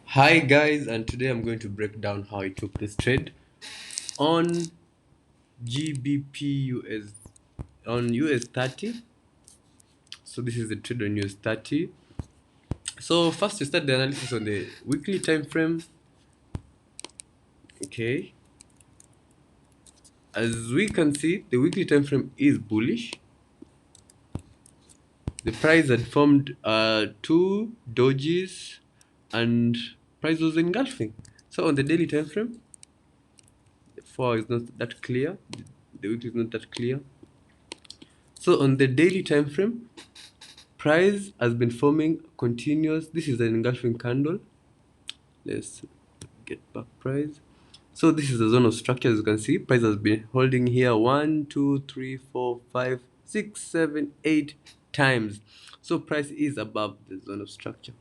Hi guys, and today I'm going to break down how I took this trade on GBP US on US 30. So this is the trade on US 30. So first we start the analysis on the weekly time frame. Okay. As we can see, the weekly time frame is bullish. The price had formed two dojis and price was engulfing. So on the daily time frame, the 4 is not that clear. The weekly is not that clear. So on the daily time frame, price has been forming continuous. This is an engulfing candle. Let's get back price. So this is the zone of structure. As you can see, price has been holding here 1, 2, 3, 4, 5, 6, 7, 8 times. So price is above the zone of structure.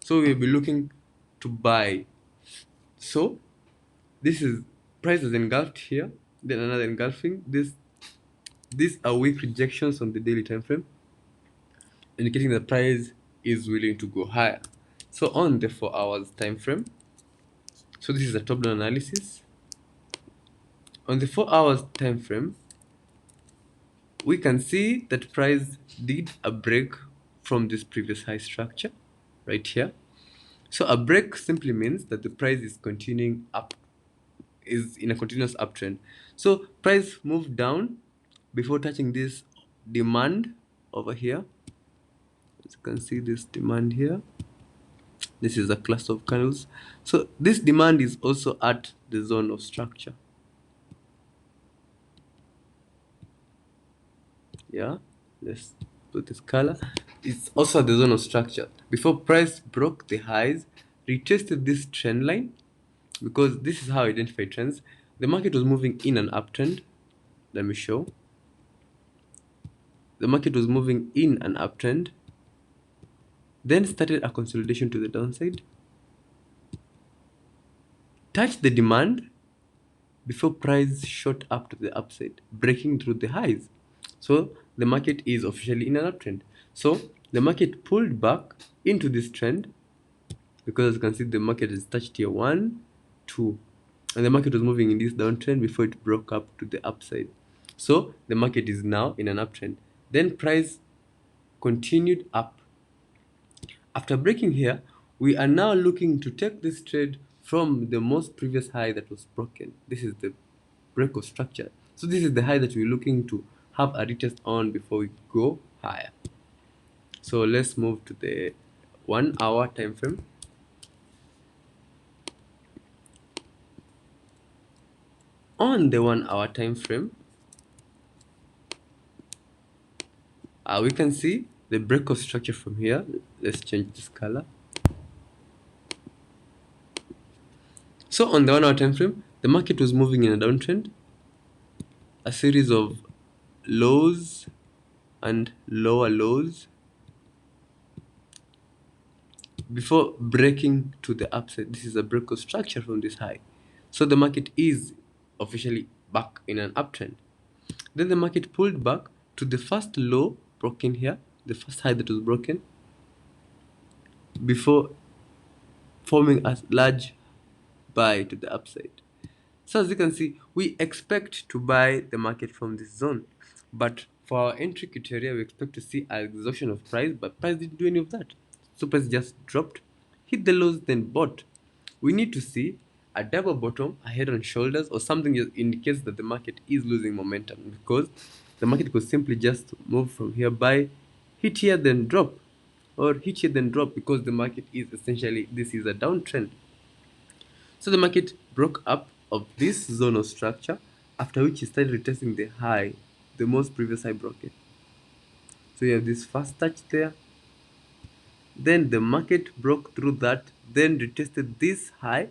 So we'll be looking to buy. So this is price is engulfed here, then another engulfing. These are weak rejections on the daily time frame, indicating the price is willing to go higher. So on the 4 hours time frame, so this is a top down analysis. On the 4 hours time frame, we can see that price did a break from this previous high structure right here. So a break simply means that the price is continuing up, is in a continuous uptrend. So price moved down before touching this demand over here. As you can see, this demand here. This is a cluster of candles. So this demand is also at the zone of structure. Yeah, let's put this color. It's also at the zone of structure. Before price broke the highs, retested this trend line, because this is how I identify trends. The market was moving in an uptrend. Let me show. The market was moving in an uptrend, then started a consolidation to the downside, touched the demand before price shot up to the upside, breaking through the highs. So the market is officially in an uptrend. So the market pulled back into this trend, because as you can see, the market has touched here 1, 2, and the market was moving in this downtrend before it broke up to the upside. So the market is now in an uptrend. Then price continued up. After breaking here, we are now looking to take this trade from the most previous high that was broken. This is the break of structure. So this is the high that we're looking to have a retest on before we go higher. So let's move to the 1 hour time frame. On the 1 hour time frame, we can see the break of structure from here. Let's change this color. So on the 1 hour time frame, the market was moving in a downtrend, a series of lows and lower lows before breaking to the upside. This is a break of structure from this high. So the market is officially back in an uptrend. Then the market pulled back to the first low broken here, the first high that was broken, before forming a large buy to the upside. So as you can see, we expect to buy the market from this zone, but for our entry criteria, we expect to see an exhaustion of price, but price didn't do any of that. So price just dropped, hit the lows, then bought. We need to see a double bottom, a head and shoulders, or something that indicates that the market is losing momentum, because the market could simply just move from here, buy, hit here, then drop, or hit here, then drop, because the market is essentially, this is a downtrend. So the market broke up of this zone of structure, after which it started retesting the high, the most previous high broken. So you have this first touch there. Then the market broke through that, then retested this high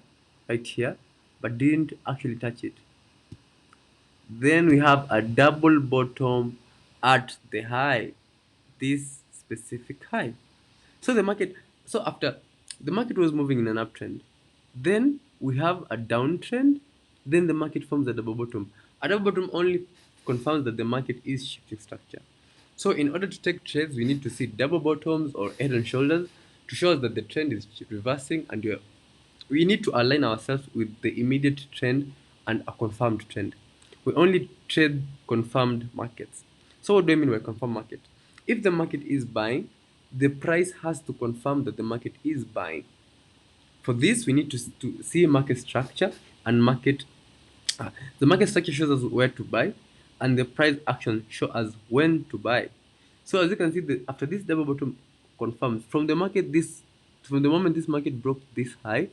right here, but didn't actually touch it. Then we have a double bottom at the high, this specific high. So the market, so after the market was moving in an uptrend, then we have a downtrend, then the market forms a double bottom. A double bottom only confirms that the market is shifting structure. So in order to take trades, we need to see double bottoms or head and shoulders to show us that the trend is reversing, and we need to align ourselves with the immediate trend and a confirmed trend. We only trade confirmed markets. So what do I mean by confirmed market? If the market is buying, the price has to confirm that the market is buying. For this, we need to see market structure and uh, the market structure shows us where to buy, and the price action show us when to buy. So as you can see, after this double bottom confirms from the market, this from the moment this market broke this high,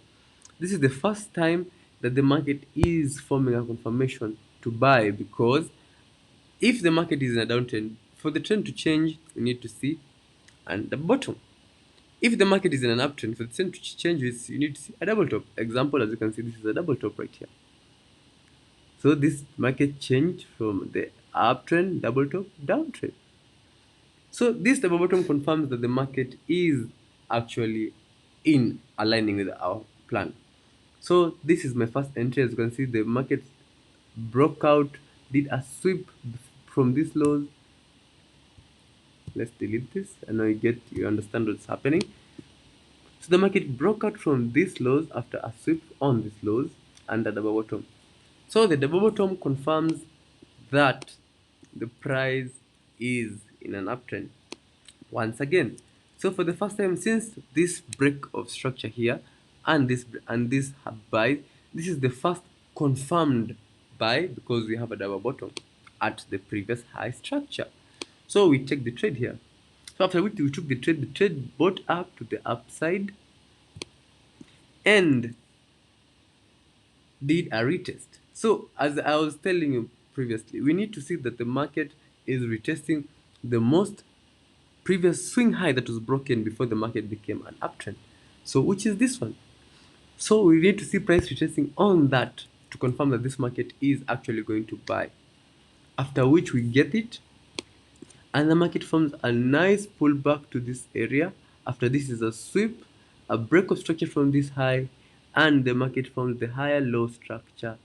this is the first time that the market is forming a confirmation to buy, because if the market is in a downtrend, for the trend to change, we need to see and the bottom. If the market is in an uptrend, for the trend to change, you need to see a double top. Example, as you can see, this is a double top right here. So this market changed from the uptrend, double top, downtrend. So this double bottom confirms that the market is actually in aligning with our plan. So this is my first entry. As you can see, the market broke out, did a sweep from these lows. Let's delete this. I know you understand what's happening. So the market broke out from these lows after a sweep on these lows and the double bottom. So the double bottom confirms that the price is in an uptrend once again. So for the first time since this break of structure here and this buy, this is the first confirmed buy because we have a double bottom at the previous high structure. So we take the trade here. So after we took the trade bought up to the upside and did a retest. So as I was telling you previously, we need to see that the market is retesting the most previous swing high that was broken before the market became an uptrend. So which is this one. So we need to see price retesting on that to confirm that this market is actually going to buy. After which we get it, and the market forms a nice pullback to this area. After this is a sweep, a break of structure from this high, and the market forms the higher low structure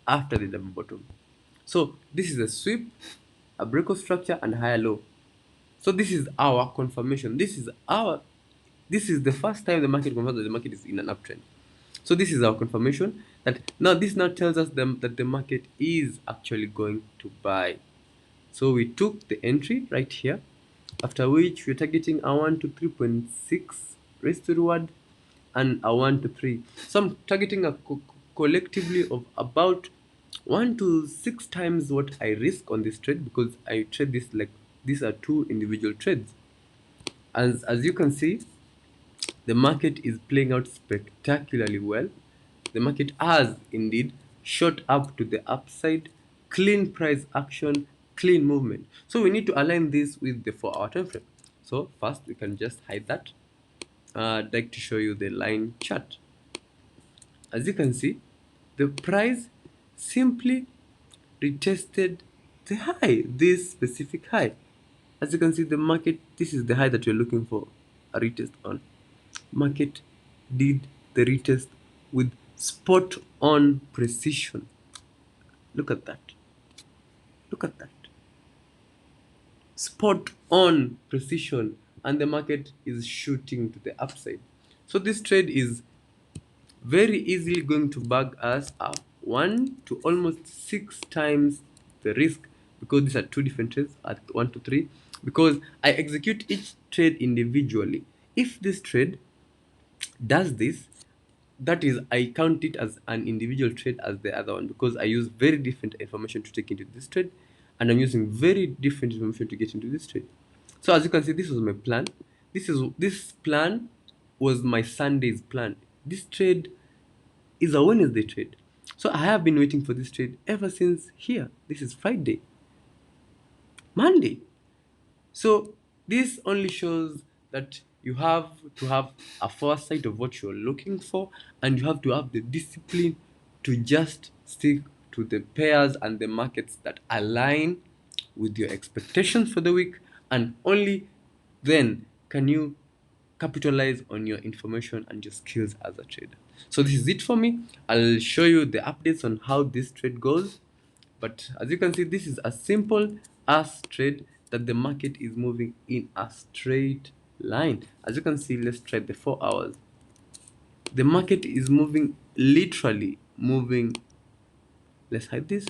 after the double bottom. So this is a sweep, a break of structure, and higher low. So this is our confirmation. This is the first time the market confirms that the market is in an uptrend. So this is our confirmation that now tells us that the market is actually going to buy. So we took the entry right here, after which we're targeting a 1 to 3.6 risk to reward and a 1 to 3. So I'm targeting a collectively of about 1 to 6 times what I risk on this trade, because I trade this like these are two individual trades. As you can see, the market is playing out spectacularly well. The market has indeed shot up to the upside, clean price action, clean movement. So we need to align this with the 4-hour time frame. So first we can just hide that. I'd like to show you the line chart. As you can see, the price simply retested the high, this specific high. As you can see, the market, this is the high that you're looking for a retest on. Market did the retest with spot on precision. Look at that. Look at that. Spot on precision, and the market is shooting to the upside. So this trade is very easily going to bag us up 1 to almost 6 times the risk, because these are two different trades at 1 to 3, because I execute each trade individually. If this trade does this, that is, I count it as an individual trade as the other one, because I use very different information to take into this trade, and I'm using very different information to get into this trade. So as you can see, this was my plan. This plan was my Sunday's plan. This trade is a Wednesday trade. So I have been waiting for this trade ever since here. This is Friday, Monday. So this only shows that you have to have a foresight of what you're looking for, and you have to have the discipline to just stick to the pairs and the markets that align with your expectations for the week, and only then can you capitalize on your information and your skills as a trader. So this is it for me. I'll show you the updates on how this trade goes, but as you can see, this is a simple as trade that the market is moving in a straight line. As you can see, let's try the 4 hours. The market is moving, literally moving. Let's hide this.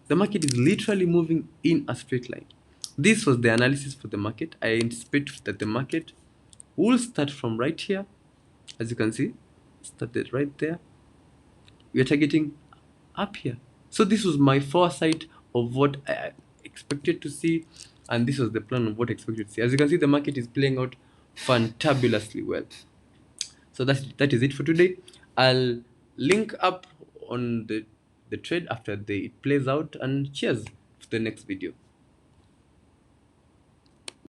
The market is literally moving in a straight line. This was the analysis for the market. I anticipate that the market will start from right here. As you can see, started right there. We are targeting up here. So this was my foresight of what I expected to see, and this was the plan of what I expected to see. As you can see, the market is playing out fantabulously well. So that is it for today. I'll link up on the trade after it plays out, and cheers for the next video.